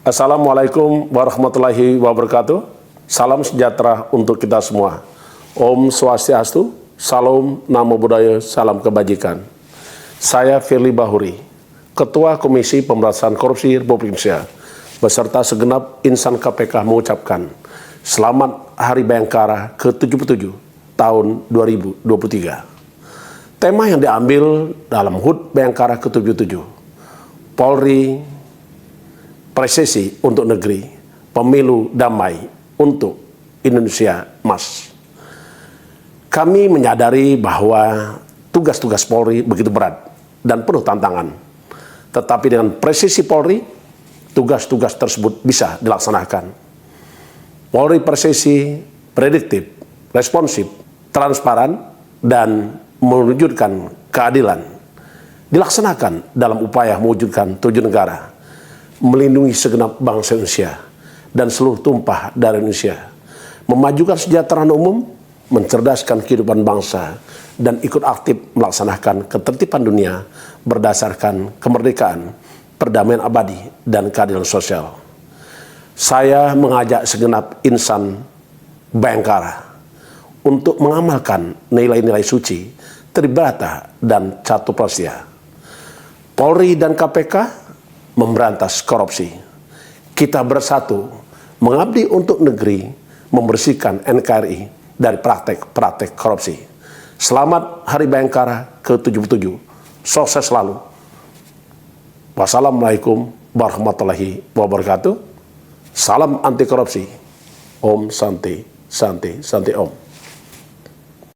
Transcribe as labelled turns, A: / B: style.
A: Assalamualaikum warahmatullahi wabarakatuh. Salam sejahtera untuk kita semua. Om Swastiastu, Salam Namo Buddhaya, Salam Kebajikan. Saya Firly Bahuri, Ketua Komisi Pemberantasan Korupsi Republik Indonesia, beserta segenap insan KPK mengucapkan Selamat Hari Bayangkara ke-77 tahun 2023. Tema yang diambil dalam HUT Bayangkara ke-77, Polri Presisi untuk negeri, pemilu damai untuk Indonesia Emas. Kami menyadari bahwa tugas-tugas Polri begitu berat dan penuh tantangan. Tetapi dengan presisi Polri, tugas-tugas tersebut bisa dilaksanakan. Polri presisi, prediktif, responsif, transparan, dan mewujudkan keadilan. Dilaksanakan dalam upaya mewujudkan tujuan negara, melindungi segenap bangsa Indonesia dan seluruh tumpah darah Indonesia, memajukan kesejahteraan umum, mencerdaskan kehidupan bangsa, dan ikut aktif melaksanakan ketertiban dunia berdasarkan kemerdekaan, perdamaian abadi, dan keadilan sosial. Saya mengajak segenap insan Bayangkara untuk mengamalkan nilai-nilai suci, Tribrata, dan Catuprasya. Polri dan KPK memberantas korupsi. Kita bersatu mengabdi untuk negeri, membersihkan NKRI dari praktek-praktek korupsi. Selamat Hari Bayangkara ke-77. Sukses selalu. Wassalamualaikum warahmatullahi wabarakatuh. Salam anti korupsi. Om Santi, Santi, Santi Om.